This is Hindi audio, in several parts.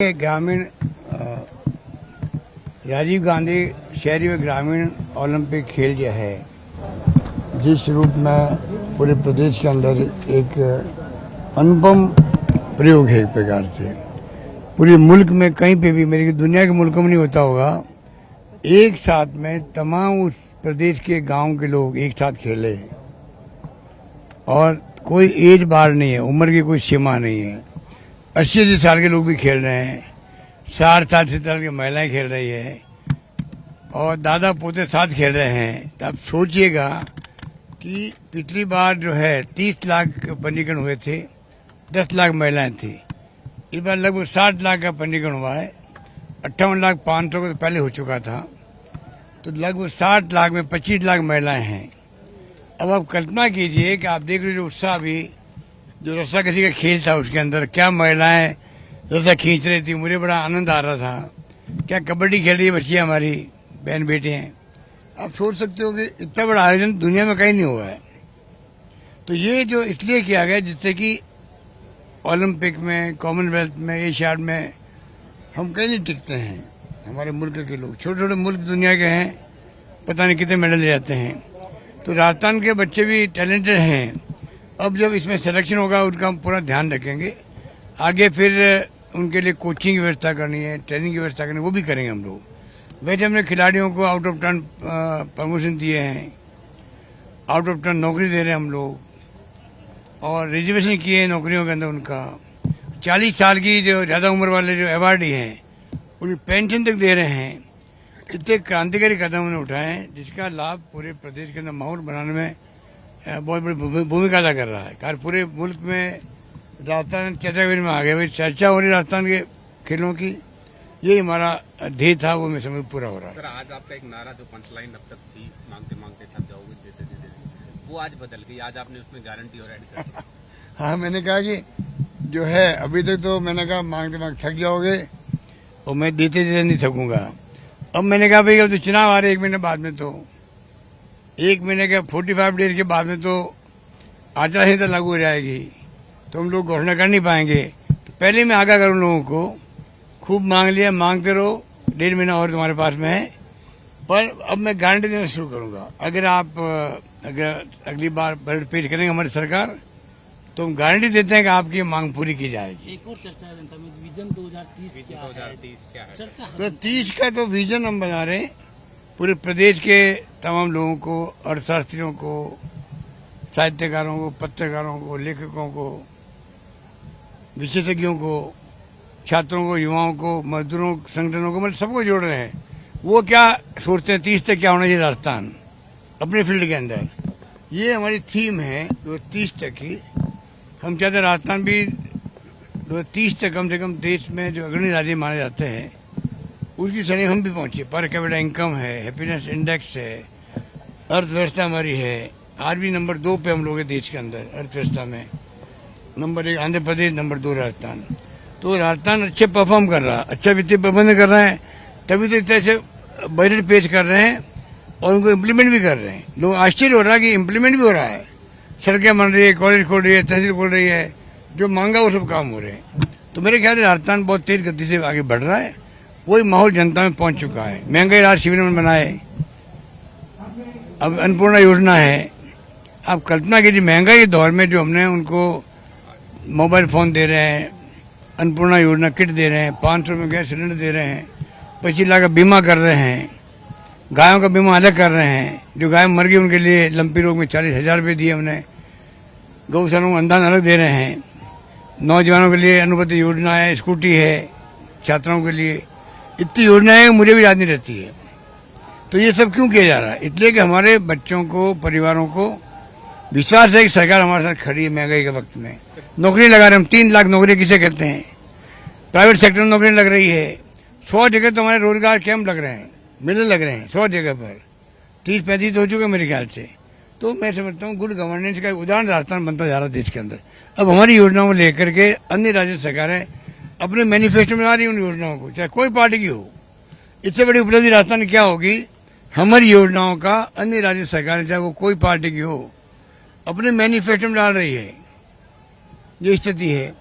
ग्रामीण राजीव गांधी शहरी व ग्रामीण ओलंपिक खेल जो है जिस रूप में पूरे प्रदेश के अंदर एक अनुपम प्रयोग है, एक प्रकार से पूरे मुल्क में कहीं पे भी, मेरी दुनिया के मुल्कों में नहीं होता होगा, एक साथ में तमाम उस प्रदेश के गांव के लोग एक साथ खेले और कोई एज बार नहीं है, उम्र की कोई सीमा नहीं है। 80 साल के लोग भी खेल रहे हैं, 60 साल 70 साल की महिलाएं खेल रही है और दादा पोते साथ खेल रहे हैं। तो आप सोचिएगा कि पिछली बार जो है 30 लाख पंजीकरण हुए थे, 10 लाख महिलाएं थी। इस बार लगभग 60 लाख का पंजीकरण हुआ है। 58,500,000 का तो पहले हो चुका था, तो लगभग 60 लाख में 25 लाख महिलाएं हैं। अब आप कल्पना कीजिए कि आप देख रहे जो उत्साह भी, जो रस्सा कसी का खेल था उसके अंदर क्या महिलाएं रस्सा खींच रही थी, मुझे बड़ा आनंद आ रहा था। क्या कबड्डी खेल रही है बच्चियां, हमारी बहन बेटे हैं। आप सोच सकते हो कि इतना बड़ा आयोजन दुनिया में कहीं नहीं हुआ है। तो ये जो इसलिए किया गया जिससे कि ओलंपिक में, कॉमनवेल्थ में, एशियाड में हम कहीं नहीं टिकते हैं। हमारे मुल्क के लोग, छोटे छोटे मुल्क दुनिया के हैं, पता नहीं कितने मेडल ले जाते हैं। तो राजस्थान के बच्चे भी टैलेंटेड हैं। अब जब इसमें सिलेक्शन होगा उनका हम पूरा ध्यान रखेंगे। आगे फिर उनके लिए कोचिंग की व्यवस्था करनी है, ट्रेनिंग की व्यवस्था करनी है, वो भी करेंगे हम लोग। वैसे हमने खिलाड़ियों को आउट ऑफ टर्न प्रमोशन दिए हैं, आउट ऑफ टर्न नौकरी दे रहे हैं हम लोग, और रिजर्वेशन किए हैं नौकरियों के अंदर उनका। 40 साल की जो ज़्यादा उम्र वाले जो अवार्डी हैं उन्हें पेंशन तक दे रहे हैं। इतने क्रांतिकारी कदम उन्होंने उठाए हैं जिसका लाभ पूरे प्रदेश के अंदर माहौल बनाने में बहुत बड़ी भूमिका अदा कर रहा है। कार पूरे मुल्क में राजस्थान चर्चा में आ गया, भाई चर्चा हो रही राजस्थान के खेलों की। यही हमारा ध्येय था, वो मैं समझ पूरा हो रहा है। सर, आज आपका एक नारा जो पंचलाइन अब तक थी, मांगते मांगते थक जाओगे, देते देते, वो आज बदल गई। आज आपने उसमें गारंटी और ऐड कर दी। हाँ, मैंने कहा कि जो है अभी तक तो मैंने कहा मांगते मांगते थक जाओगे और मैं देते देते नहीं थकूंगा। अब मैंने कहा भाई अब तो चुनाव आ रहे 1 महीने बाद में, तो 1 महीने के 45 डेज के बाद में तो आचार संहिता लागू हो जाएगी, तो हम लोग घोषणा कर नहीं पाएंगे। तो पहले मैं आगाह करूँ लोगों को, खूब मांग लिया, मांगते रहो, 1.5 महीना और तुम्हारे पास में है। पर अब मैं गारंटी देना शुरू करूंगा। अगर अगली बार बजट पेश करेंगे हमारी सरकार, तो हम गारंटी देते हैं कि आपकी मांग पूरी की जाएगी। एक और चर्चा है जनता में, विजन 2030 क्या है? चर्चा तो 30 का तो विजन हम बना रहे हैं पूरे प्रदेश के तमाम लोगों को, अर्थशास्त्रियों को, साहित्यकारों को, पत्रकारों को, लेखकों को, विशेषज्ञों को, छात्रों को, युवाओं को, मजदूरों संगठनों को, मतलब सबको जोड़ रहे हैं। वो क्या सोचते हैं 30 तक क्या होना चाहिए राजस्थान अपने फील्ड के अंदर, ये हमारी थीम है 2030 तक की। हम चाहते हैं राजस्थान भी 2030 तक कम से कम देश में जो अग्रणी राज्य माने जाते हैं उसकी श्रेणी हम भी पहुंचे। पर कैपिटा इनकम है, हैप्पीनेस इंडेक्स है, अर्थव्यवस्था हमारी है। आज भी नंबर 2 पे हम लोग हैं देश के अंदर अर्थव्यवस्था में। Number 1 Andhra Pradesh, number 2 Rajasthan. तो राजस्थान अच्छे परफॉर्म कर रहा है, अच्छा वित्तीय प्रबंधन कर रहा है, तभी तो इतने से बजट पेश कर रहे हैं और उनको इम्प्लीमेंट भी कर रहे हैं। लोग आश्चर्य हो रहा है कि इम्प्लीमेंट भी हो रहा है। सड़कें बन रही है, कॉलेज खोल रही है, तहसील खोल रही है, जो मांगा वो सब काम हो रहे हैं। तो मेरे ख्याल से राजस्थान बहुत तेज गति से आगे बढ़ रहा है। वही माहौल जनता में पहुंच चुका है। महंगाई राहत शिविर में बनाए, अब अन्नपूर्णा योजना है। आप कल्पना कीजिए महंगाई के दौर में जो हमने उनको मोबाइल फ़ोन दे रहे हैं, अन्नपूर्णा योजना किट दे रहे हैं, 500 में गैस सिलेंडर दे रहे हैं, 25 लाख का बीमा कर रहे हैं, गायों का बीमा अलग कर रहे हैं। जो गाय मर गई उनके लिए लंपी रोग में 40,000 रुपये दिए हमने। गौशालाओं को अनुदान अलग दे रहे हैं। नौजवानों के लिए अनुपति योजना है, स्कूटी है, छात्राओं के लिए इतनी योजनाएं मुझे भी याद नहीं रहती है। तो ये सब क्यों किया जा रहा है? इसलिए कि हमारे बच्चों को, परिवारों को विश्वास है कि सरकार हमारे साथ खड़ी है। महंगाई के वक्त में नौकरी लगा रहे हैं हम, 3 लाख नौकरी किसे कहते हैं। प्राइवेट सेक्टर में नौकरी लग रही है। 100 जगह तो हमारे रोजगार कैंप लग रहे हैं, मेले लग रहे हैं 100 जगह पर। 30-35 हो चुके मेरे ख्याल से। तो मैं समझता हूँ गुड गवर्नेंस का उदाहरण राजस्थान बनता जा रहा है देश के अंदर। अब हमारी योजनाओं को लेकर के अन्य राज्य सरकारें अपने मैनिफेस्टो में ला रही है उन योजनाओं को, चाहे कोई पार्टी की हो। इससे बड़ी उपलब्धि राजस्थान क्या होगी? हमारी योजनाओं का अन्य राज्य सरकारें, चाहे वो कोई पार्टी की हो, अपने मैनिफेस्टो में डाल रही है। ये स्थिति है।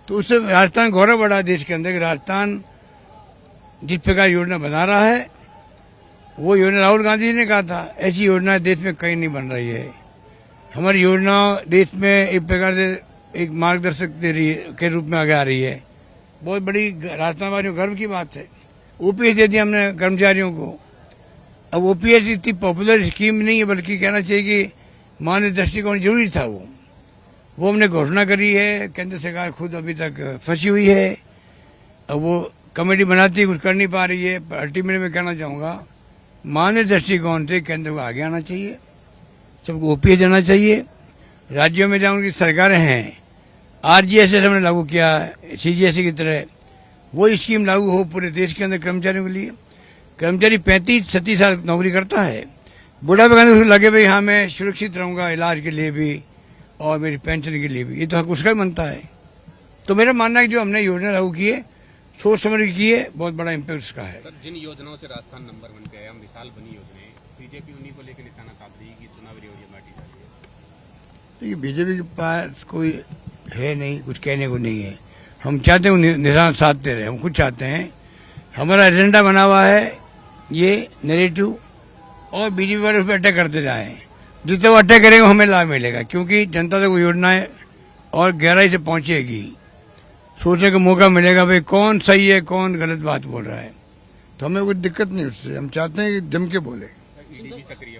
तो उससे राजस्थान गौरव बढ़ा देश के अंदर कि राजस्थान जिस प्रकार योजना बना रहा है वो योजना राहुल गांधी जी ने कहा था, ऐसी योजना देश में कहीं नहीं बन रही है। हमारी योजना देश में एक प्रकार से एक मार्गदर्शक दे रही है, के रूप में आगे आ रही है। बहुत बड़ी राजस्थान वासियों गर्व की बात है। ओपीएस दे दिया हमने कर्मचारियों को। अब ओपीएस इतनी पॉपुलर स्कीम नहीं है, बल्कि कहना चाहिए कि मानवीय दृष्टिकोण जरूरी था। वो हमने घोषणा करी है, केंद्र सरकार खुद अभी तक फंसी हुई है। अब वो कमेटी बनाती है, कुछ कर नहीं पा रही है। पर अल्टीमेटली मैं कहना चाहूँगा मानवीय दृष्टिकोण से केंद्र को आगे आना चाहिए, सबको ओपीएस देना चाहिए। राज्यों में जहाँ उनकी सरकारें हैं, आरजीएसएस हमने लागू किया, सीजीएसई की तरह वो स्कीम लागू हो पूरे देश के अंदर कर्मचारियों के लिए। कर्मचारी 35-37 साल नौकरी करता है, बुढ़ापे का उसको लगे भाई हाँ मैं सुरक्षित रहूँगा इलाज के लिए भी और मेरी पेंशन के लिए भी, ये तो हक उसका ही बनता है। तो मेरा मानना है कि जो हमने योजना लागू की है सोच समझ के की है, बहुत बड़ा इम्पैक्ट उसका है। सर, जिन योजनाओं से राजस्थान नंबर 1 पे है, हम मिसाल बनी योजनाएं, बीजेपी उन्हीं को लेकर निशाना साध रही है कि चुनावी रेवड़ियां बांटी जा रही है। देखिए बीजेपी के पास कोई है नहीं, कुछ कहने को नहीं है। हम चाहते हैं निशान साधते रहे, हम खुद चाहते हैं। हमारा एजेंडा बना हुआ है ये नैरेटिव, और बीजेपी वाले उस पर अटैक करते जाएं। जितने वो अटैक करेंगे हमें लाभ मिलेगा, क्योंकि जनता तक वो योजनाएं और गहराई से पहुंचेगी, सोचने का मौका मिलेगा भाई कौन सही है कौन गलत बात बोल रहा है। तो हमें कोई दिक्कत नहीं उससे, हम चाहते हैं कि जम के बोले। ईडी भी सक्रिय है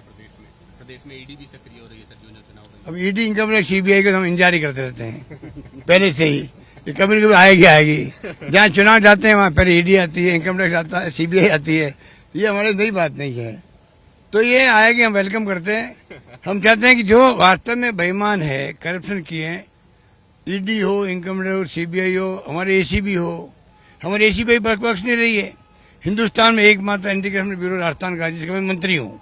प्रदेश में ईडी भी सक्रिय हो रही है सर, जो चुनाव। अब ईडी इनकम टैक्स सीबीआई को हम इंतजार करते रहते हैं पहले से ही, कि कभी कभी आएगी। जहाँ चुनाव जाते हैं वहाँ पहले ईडी आती है, इनकम टैक्स आता है, सीबीआई आती है। ये हमारे नई बात नहीं है, तो ये आएगी, हम वेलकम करते हैं। हम चाहते हैं कि जो वास्तव में बेईमान है, करप्शन किए हैं, ईडी हो, इनकम टैक्स हो, सीबीआई हो, हमारे एसीबी हो, हमारी एसीबी बख्श नहीं रही है। हिंदुस्तान में एकमात्र एंटी करप्शन ब्यूरो राजस्थान का, जिसका मैं मंत्री हूँ।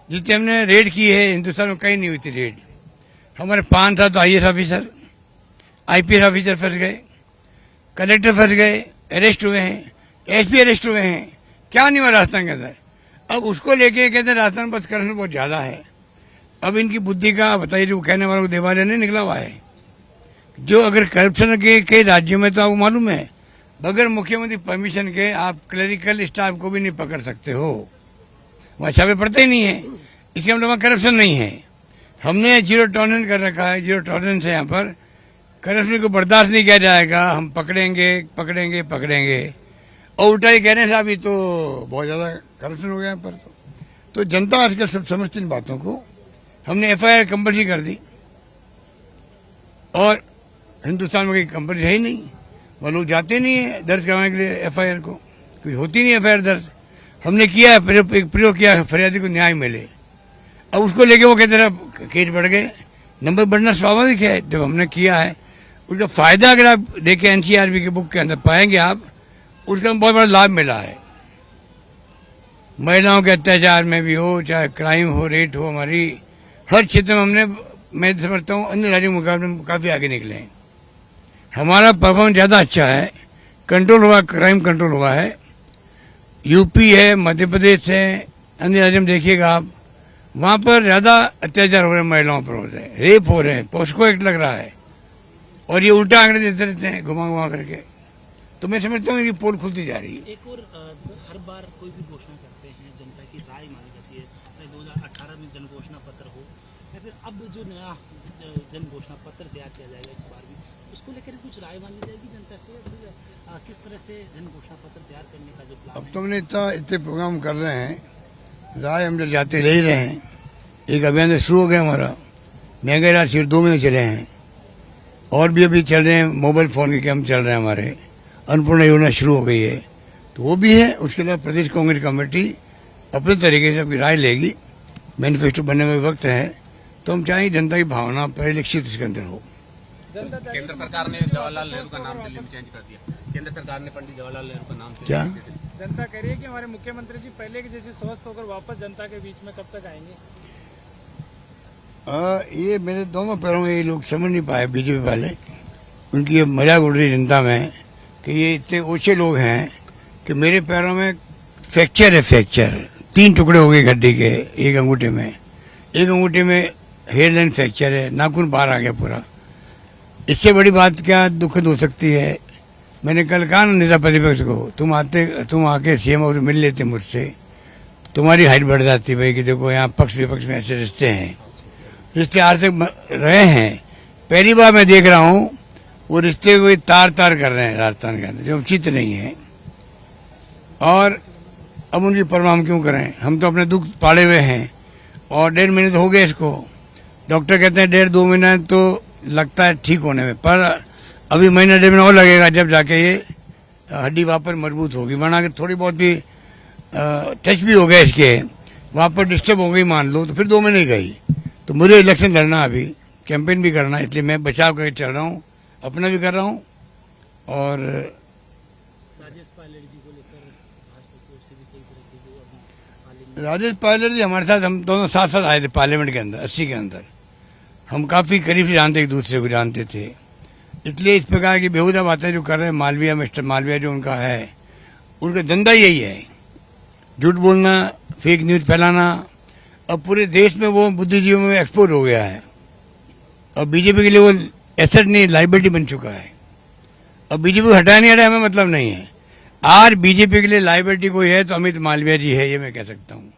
जितने हमने रेड की है हिंदुस्तान में कहीं नहीं हुई थी रेड। हमारे 5 साल तो आईएएस ऑफिसर, आईपीएस ऑफिसर फंस गए, कलेक्टर फंस गए, अरेस्ट हुए हैं, एसपी अरेस्ट हुए हैं। क्या नहीं हुआ राजस्थान के अंदर। अब उसको लेके कहते हैं राजस्थान बस करप्शन बहुत ज्यादा है। अब इनकी बुद्धि का बताइए, जो कहने वालों को देवालय नहीं निकला हुआ है। जो अगर करप्शन के कई राज्यों में तो आपको मालूम है, बगैर मुख्यमंत्री परमिशन के आप क्लरिकल स्टाफ को भी नहीं पकड़ सकते हो, वहाँ छापे पड़ते ही नहीं है। इसके मतलब वहाँ करप्शन नहीं है। हमने जीरो टॉलरेंस कर रखा है, जीरो टॉलरेंस है यहाँ पर। करप्शन को बर्दाश्त नहीं किया जाएगा, हम पकड़ेंगे पकड़ेंगे पकड़ेंगे। और उल्टा ही कह रहे हैं साहब ये तो बहुत ज़्यादा करप्शन हो गया यहाँ पर। तो जनता आजकल सब समझती इन बातों को। हमने एफआईआर कंपल्सरी कर दी, और हिंदुस्तान में कोई कंपल्सरी है ही नहीं, वह लोग जाते नहीं है दर्ज करवाने के लिए एफआईआर को, कोई होती नहीं एफआईआर दर्ज। हमने किया है, प्रयोग किया, फरियादी को न्याय मिले। अब उसको लेके वो कहते रहे केस बढ़ गए। नंबर बढ़ना स्वाभाविक है, जब हमने किया है उसका फायदा अगर आप देखें एनसीआरबी की बुक के अंदर पाएंगे आप, उसका बहुत बड़ा लाभ मिला है। महिलाओं के अत्याचार में भी हो, चाहे क्राइम हो, रेट हो, हमारी हर क्षेत्र में हमने, मैं समझता हूँ अन्य राज्यों के मुकाबले में काफ़ी आगे निकले हैं। हमारा परफॉर्मेंस ज़्यादा अच्छा है, कंट्रोल हुआ, क्राइम कंट्रोल हुआ है। यूपी है, मध्य प्रदेश है, अन्य राज्यों में देखिएगा आप, वहाँ पर ज़्यादा अत्याचार हो रहे हैं, महिलाओं पर हो रहे हैं, रेप हो रहे हैं, पॉस्को एक्ट लग रहा है, और ये उल्टा आंकड़े देते रहते हैं घुमा घुमा करके। तो मैं समझता हूँ ये पोल खुलती जा रही है। एक और हर बार कोई भी घोषणा करते हैं, जनता की राय मांगी जाती है, चाहे 2018 में जन घोषणा पत्र हो या फिर अब जो नया जन घोषणा पत्र तैयार किया जाएगा इस बार भी, उसको लेकर कुछ राय मांगी जाएगी जनता से, फिर किस तरह से जन घोषणा पत्र तैयार करने का जो प्लान अब तो हमने इतने प्रोग्राम कर रहे हैं, राय हम जब जाते ले ही रहे हैं। एक अभियान शुरू हो गया हमारा, महंगाई राहत शिविर 2 महीने चले हैं, और भी अभी चल रहे हैं। मोबाइल फ़ोन के कैंप चल रहे हैं हमारे, अन्नपूर्णा योजना शुरू हो गई है, तो वो भी है। उसके अलावा प्रदेश कांग्रेस कमेटी अपने तरीके से अपनी राय लेगी, मैनिफेस्टो बनने में वक्त है। तो हम चाहें जनता की भावना परिलक्षित इसके अंदर हो। केंद्र सरकार ने जवाहरलाल नेहरू का नाम दिल्ली में चेंज कर दिया। केंद्र सरकार ने पंडित जवाहरलाल नेहरू का नाम क्या जनता कह रही है कि हमारे मुख्यमंत्री जी पहले के जैसे स्वस्थ होकर वापस जनता के बीच में कब तक आएंगे? ये मेरे दोनों पैरों में ये लोग समझ नहीं पाए बीजेपी वाले। उनकी ये मजाक उड़ रही जनता में कि ये इतने ऊंचे लोग हैं कि मेरे पैरों में फ्रैक्चर है, फ्रैक्चर 3 टुकड़े हो गए गड्ढे के, एक अंगूठे में हेयर लाइन फ्रैक्चर है, नाखून बाहर आ गया पूरा। इससे बड़ी बात क्या दुखद हो सकती है। मैंने कल कहा ना नेता प्रतिपक्ष को, तुम आके सीएम और मिल लेते मुझसे, तुम्हारी हाइट बढ़ जाती भाई कि देखो यहाँ पक्ष विपक्ष में ऐसे रिश्ते हैं, रिश्ते आज तक रहे हैं। पहली बार मैं देख रहा हूँ वो रिश्ते को तार तार कर रहे हैं राजस्थान के अंदर, जो उचित नहीं है। और अब उनकी परवाह हम क्यों करें, हम तो अपने दुख पाले हुए हैं। और 1.5 महीने तो हो गए इसको, डॉक्टर कहते हैं 1.5-2 महीना तो लगता है ठीक होने में, पर अभी महीना 1.5 महीना और लगेगा जब जाके ये हड्डी वापस मजबूत होगी। वरना अगर थोड़ी बहुत भी टच भी हो गया इसके, वहाँ पर डिस्टर्ब हो गई मान लो, तो फिर 2 महीने गई। तो मुझे इलेक्शन लड़ना, अभी कैंपेन भी करना, इसलिए मैं बचाव करके चल रहा हूँ, अपना भी कर रहा हूँ। और राजेश पायलट जी को लेकर भाजपा की ओर से भी कई तरह की जो अभी हाल ही में राजेश पायलट जी हमारे साथ, हम दोनों साथ साथ आए थे पार्लियामेंट के अंदर 80 के अंदर। हम काफ़ी करीब से जानते, एक दूसरे को जानते थे। इसलिए इस प्रकार की बेहुदा बातें जो कर रहे हैं मालवीय, मिस्टर मालवीय जो उनका है, उनका धंधा यही है, झूठ बोलना, फेक न्यूज़ फैलाना। अब पूरे देश में वो बुद्धिजीवियों में एक्सपोर्ट हो गया है। और बीजेपी के लिए वो एसेट नहीं, लाइबिलिटी बन चुका है। अब बीजेपी को हटाया नहीं हटाया हमें मतलब नहीं है। आज बीजेपी के लिए लाइबिलिटी कोई है तो अमित मालवीय जी है, ये मैं कह सकता हूँ।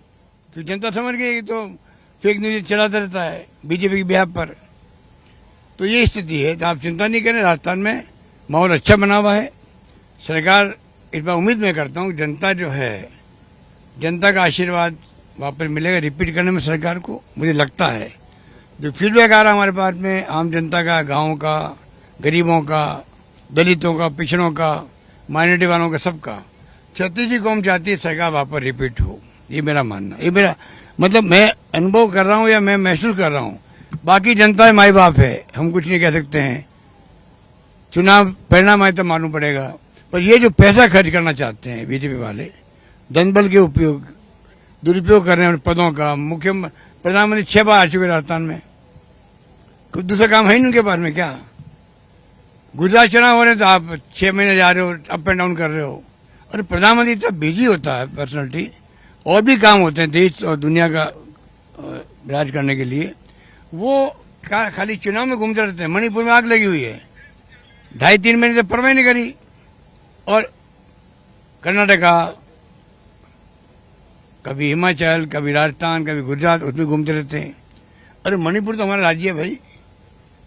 क्योंकि जनता समझ गई तो फेक न्यूज चलाता रहता है बीजेपी की बिहाफ पर। तो ये स्थिति है। तो आप चिंता नहीं करें, राजस्थान में माहौल अच्छा बना हुआ है। सरकार, इस बार उम्मीद मैं करता हूँ जनता जो है, जनता का आशीर्वाद वापस मिलेगा रिपीट करने में सरकार को। मुझे लगता है जो फीडबैक आ रहा है हमारे पास में आम जनता का, गाँव का, गरीबों का, दलितों का, पिछड़ों का, माइनॉरिटी वालों का, सबका, छत्तीस कौम चाहती है सरकार वापस रिपीट हो। ये मेरा मानना, ये मेरा मतलब मैं अनुभव कर रहा हूँ या मैं महसूस कर रहा हूँ। बाकी जनता माई बाप है, हम कुछ नहीं कह सकते हैं। चुनाव परिणाम आए तो मालूम पड़ेगा। पर ये जो पैसा खर्च करना चाहते हैं बीजेपी वाले, धनबल के उपयोग, दुरुपयोग कर रहे हैं पदों का। मुख्य प्रधानमंत्री 6 बार आ चुके राजस्थान में, कुछ दूसरा काम है नहीं उनके पास में क्या। गुजरात चुनाव हो रहे तो आप 6 महीने जा रहे हो, अप एंड डाउन कर रहे हो। और प्रधानमंत्री इतना बिजी होता है पर्सनैलिटी, और भी काम होते हैं देश और दुनिया का राज करने के लिए। वो खाली चुनाव में घूमते रहते हैं। मणिपुर में आग लगी हुई है, 2.5-3 महीने से परवाह नहीं करी। और कर्नाटका, कभी हिमाचल, कभी राजस्थान, कभी गुजरात, उसमें घूमते रहते हैं। अरे मणिपुर तो हमारा राज्य है भाई,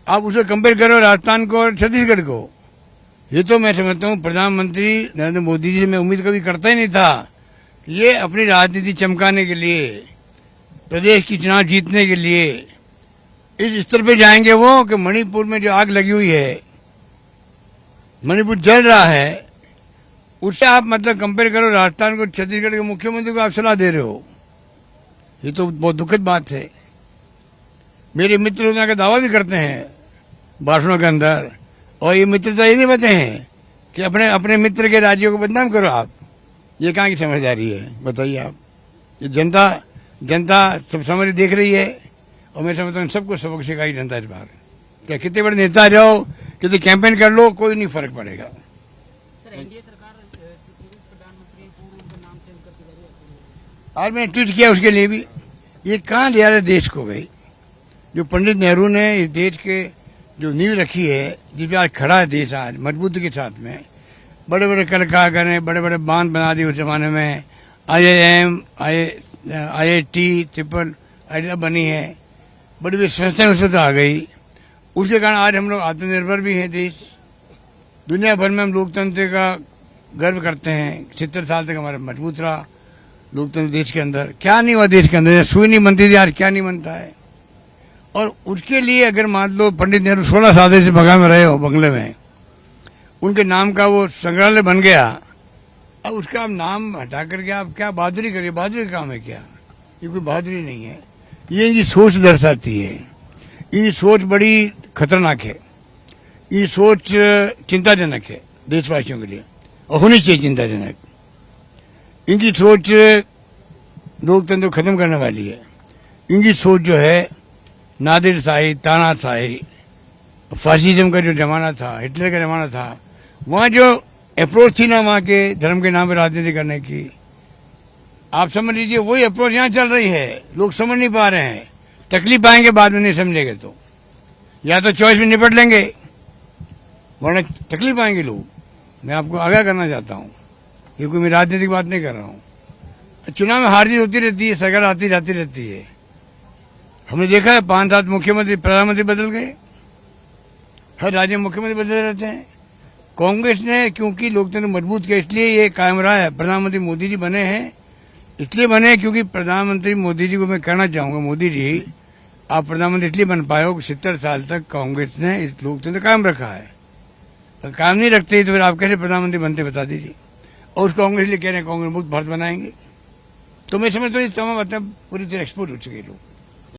आप उसे कंपेयर करो राजस्थान को और छत्तीसगढ़ को। ये तो मैं समझता हूँ प्रधानमंत्री नरेंद्र मोदी जी से मैं उम्मीद कभी करता ही नहीं था कि ये अपनी राजनीति चमकाने के लिए, प्रदेश की चुनाव जीतने के लिए इस स्तर पे जाएंगे वो कि मणिपुर में जो आग लगी हुई है, मणिपुर जल रहा है, उससे आप मतलब कंपेयर करो राजस्थान को, छत्तीसगढ़ के मुख्यमंत्री को आप सलाह दे रहे हो। ये तो बहुत दुखद बात है। मेरे मित्र उतना का दावा भी करते हैं भाषणों के अंदर, और ये मित्रता ये नहीं बताते हैं कि अपने अपने मित्र के राज्यों को बदनाम करो आप। ये कहाँ की समझदारी है बताइए आप। ये जनता सब समझ देख रही है। और मैं समझता हूँ सबको सबक सिखाई जनता इस बार। क्या कितने बड़े नेता जाओ, कितने कैंपेन कर लो, कोई नहीं फर्क पड़ेगा। आज मैंने ट्वीट किया उसके लिए भी। ये कहाँ ले आ रहे देश को भाई। जो पंडित नेहरू ने इस देश के जो नींव रखी है, जिस पर आज खड़ा है देश, आज मजबूती के साथ में, बड़े बड़े कल कारखाने, बड़े बड़े बांध बना दिए उस जमाने में, IIM, IIT, ट्रिपल आईटी बनी है, बड़ी बड़ी संस्थाएं उससे तो आ गई। उसके कारण आज हम लोग आत्मनिर्भर भी हैं देश। दुनिया भर में हम लोकतंत्र का गर्व करते हैं। 70 साल तक हमारा मजबूत रहा लोकतंत्र देश के अंदर। क्या नहीं हुआ देश के अंदर, सुई नहीं बनती थी, आज क्या नहीं बनता है। और उसके लिए अगर मान लो पंडित नेहरू 16 साल से बंगाल में रहे हो, बंगले में, उनके नाम का वो संग्रहालय बन गया, अब उसका आप नाम हटा करके आप क्या बहादुरी करिए। बहादुरी का काम है क्या? ये कोई बहादुरी नहीं है। ये इनकी सोच दर्शाती है। ये सोच बड़ी खतरनाक है। ये सोच चिंताजनक है देशवासियों के लिए, और होनी चाहिए चिंताजनक। इनकी सोच लोकतंत्र को खत्म करने वाली है। इनकी सोच जो है नादिरशाही, तानाशाही, फासिज्म का जो जमाना था, हिटलर का जमाना था, वहाँ जो अप्रोच थी ना वहाँ के धर्म के नाम पर राजनीति करने की, आप समझ लीजिए वही अप्रोच यहाँ चल रही है। लोग समझ नहीं पा रहे हैं। तकलीफ आएंगे बाद में नहीं समझेंगे तो, या तो चॉइस में निपट लेंगे वरना तकलीफ आएंगे लोग। मैं आपको आगाह करना चाहता हूँ, ये कोई मैं राजनीतिक बात नहीं कर रहा हूँ। चुनाव में हार जीत होती रहती है, सरकार आती जाती रहती है। हमने देखा है 5-7 मुख्यमंत्री प्रधानमंत्री बदल गए, हर राज्य में मुख्यमंत्री बदलते रहते हैं। कांग्रेस ने क्योंकि लोकतंत्र मजबूत किया इसलिए ये कायम रहा है। प्रधानमंत्री मोदी जी बने हैं, इसलिए बने क्योंकि प्रधानमंत्री मोदी जी को मैं कहना चाहूँगा, मोदी जी आप प्रधानमंत्री इसलिए बन पाए हो कि 70 साल तक कांग्रेस ने इस लोकतंत्र कायम रखा है। तो काम नहीं रखते तो फिर आप कैसे प्रधानमंत्री बनते बता दीजिए। और उस कांग्रेस लिए कह रहे हैं कांग्रेस मुक्त भारत बनाएंगे। तो मैं समझता हूँ इस तमाम बातें पूरी तरह एक्सपोर्ट हो चुके लोग।